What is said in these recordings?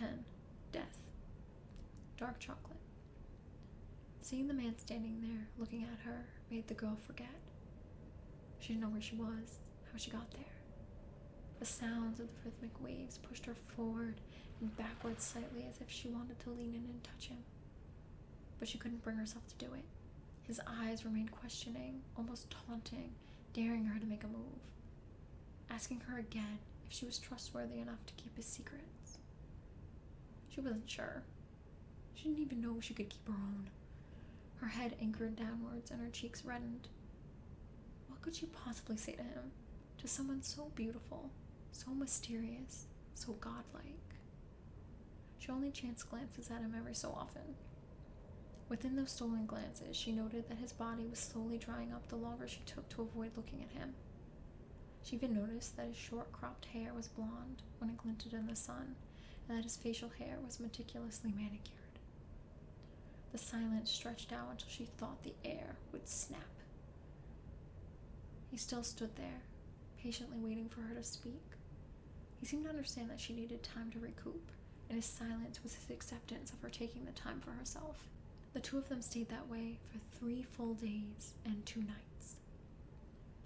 10. Death. Dark chocolate. Seeing the man standing there, looking at her, made the girl forget. She didn't know where she was, how she got there. The sounds of the rhythmic waves pushed her forward and backwards slightly as if she wanted to lean in and touch him. But she couldn't bring herself to do it. His eyes remained questioning, almost taunting, daring her to make a move. Asking her again if she was trustworthy enough to keep his secrets. She wasn't sure. She didn't even know she could keep her own. Her head anchored downwards and her cheeks reddened. What could she possibly say to him? To someone so beautiful, so mysterious, so godlike? She only chanced glances at him every so often. Within those stolen glances, she noted that his body was slowly drying up the longer she took to avoid looking at him. She even noticed that his short cropped hair was blonde when it glinted in the sun, and that his facial hair was meticulously manicured. The silence stretched out until she thought the air would snap. He still stood there, patiently waiting for her to speak. He seemed to understand that she needed time to recoup, and his silence was his acceptance of her taking the time for herself. The two of them stayed that way for 3 full days and 2 nights.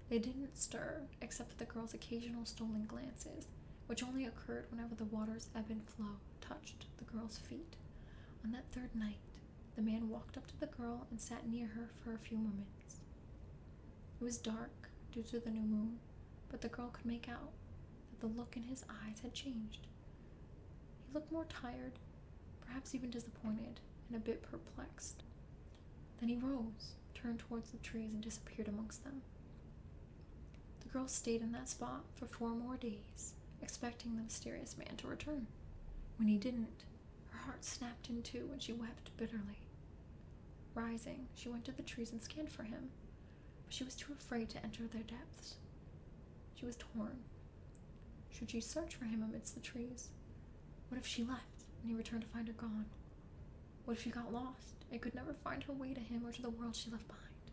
They didn't stir, except for the girl's occasional stolen glances, which only occurred whenever the water's ebb and flow touched the girl's feet. On that 3rd night, the man walked up to the girl and sat near her for a few moments. It was dark due to the new moon, but the girl could make out that the look in his eyes had changed. He looked more tired, perhaps even disappointed, and a bit perplexed. Then he rose, turned towards the trees, and disappeared amongst them. The girl stayed in that spot for 4 more days, expecting the mysterious man to return. When he didn't, her heart snapped in two and she wept bitterly. Rising, she went to the trees and scanned for him, but she was too afraid to enter their depths. She was torn. Should she search for him amidst the trees? What if she left and he returned to find her gone? What if she got lost and could never find her way to him or to the world she left behind?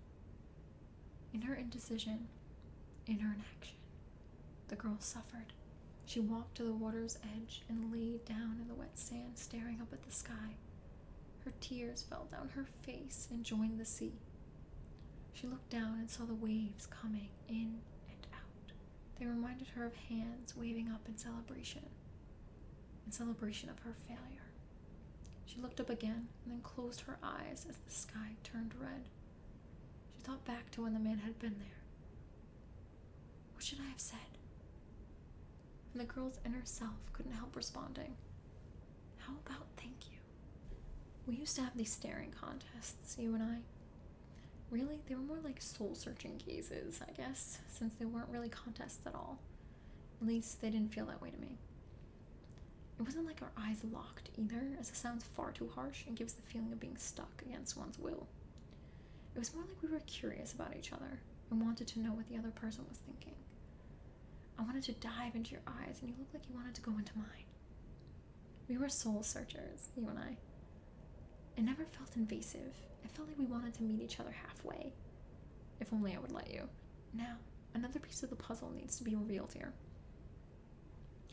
In her indecision, in her inaction, the girl suffered. She walked to the water's edge and lay down in the wet sand, staring up at the sky. Her tears fell down her face and joined the sea. She looked down and saw the waves coming in and out. They reminded her of hands waving up in celebration of her failure. She looked up again and then closed her eyes as the sky turned red. She thought back to when the man had been there. What should I have said? And the girl's inner self couldn't help responding. How about thank you? We used to have these staring contests, you and I. Really, they were more like soul-searching gazes, I guess, since they weren't really contests at all. At least, they didn't feel that way to me. It wasn't like our eyes locked either, as it sounds far too harsh and gives the feeling of being stuck against one's will. It was more like we were curious about each other and wanted to know what the other person was thinking. I wanted to dive into your eyes, and you looked like you wanted to go into mine. We were soul searchers, you and I. It never felt invasive. It felt like we wanted to meet each other halfway. If only I would let you. Now, another piece of the puzzle needs to be revealed here.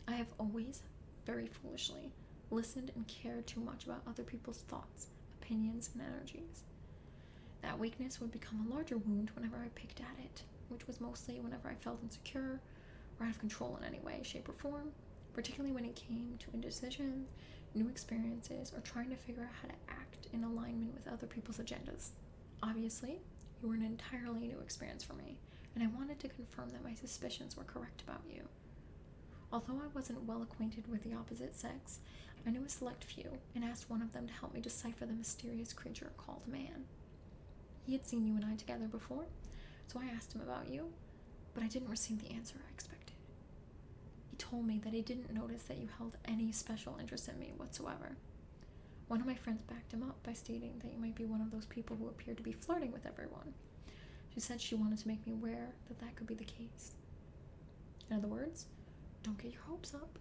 I have always, very foolishly, listened and cared too much about other people's thoughts, opinions, and energies. That weakness would become a larger wound whenever I picked at it, which was mostly whenever I felt insecure or out of control in any way, shape, or form, particularly when it came to indecision, new experiences, or trying to figure out how to act in alignment with other people's agendas. Obviously, you were an entirely new experience for me, and I wanted to confirm that my suspicions were correct about you. Although I wasn't well acquainted with the opposite sex, I knew a select few and asked one of them to help me decipher the mysterious creature called man. He had seen you and I together before, so I asked him about you, but I didn't receive the answer I expected. He told me that he didn't notice that you held any special interest in me whatsoever. One of my friends backed him up by stating that you might be one of those people who appear to be flirting with everyone. She said she wanted to make me aware that that could be the case. In other words, don't get your hopes up.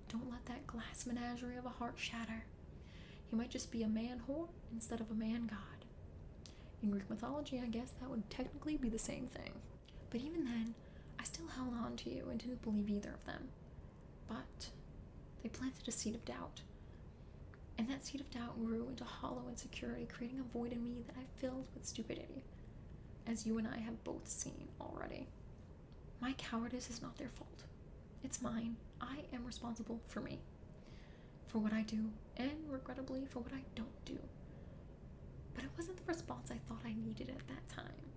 Don't let that glass menagerie of a heart shatter. He might just be a man whore instead of a man god. In Greek mythology, I guess that would technically be the same thing. But even then, I still held on to you and didn't believe either of them. But they planted a seed of doubt, And that seed of doubt grew into hollow insecurity, creating a void in me that I filled with stupidity, as you and I have both seen already. My cowardice is not their fault. It's mine. I am responsible for me, for what I do, and regrettably for what I don't do. But it wasn't the response I thought I needed at that time.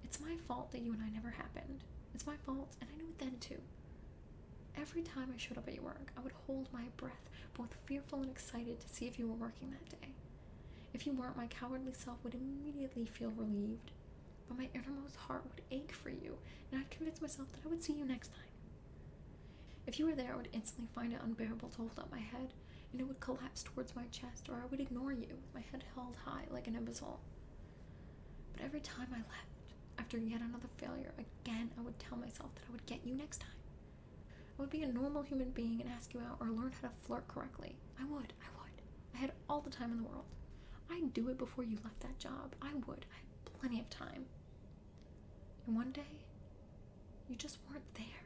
It's my fault that you and I never happened. It's my fault, and I knew it then too. Every time I showed up at your work, I would hold my breath, both fearful and excited to see if you were working that day. If you weren't, my cowardly self would immediately feel relieved, but my innermost heart would ache for you, and I'd convince myself that I would see you next time. If you were there, I would instantly find it unbearable to hold up my head, and it would collapse towards my chest, or I would ignore you, with my head held high like an imbecile. But every time I left, after yet another failure, again I would tell myself that I would get you next time. I would be a normal human being and ask you out or learn how to flirt correctly. I would. I had all the time in the world. I'd do it before you left that job. I would. I had plenty of time. And one day, you just weren't there.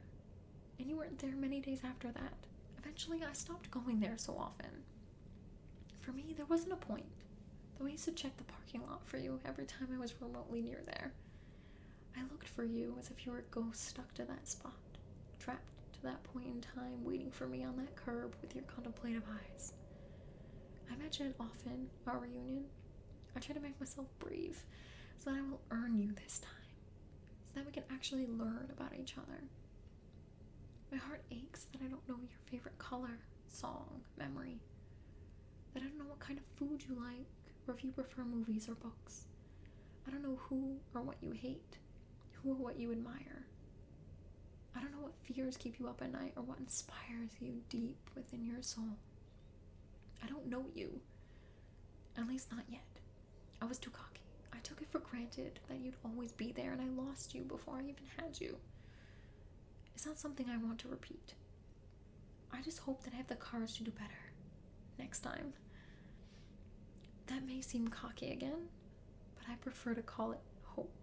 And you weren't there many days after that. Eventually, I stopped going there so often. For me, there wasn't a point. Though I used to check the parking lot for you every time I was remotely near there. I looked for you as if you were a ghost stuck to that spot, trapped to that point in time, waiting for me on that curb with your contemplative eyes. I imagine it often, our reunion. I try to make myself brave, so that I will earn you this time, so that we can actually learn about each other. My heart aches that I don't know your favorite color, song, memory, that I don't know what kind of food you like, or if you prefer movies or books. I don't know who or what you hate, who or what you admire. I don't know what fears keep you up at night or what inspires you deep within your soul. I don't know you, at least not yet. I was too cocky. I took it for granted that you'd always be there, and I lost you before I even had you. It's not something I want to repeat. I just hope that I have the courage to do better next time. That may seem cocky again, but I prefer to call it hope.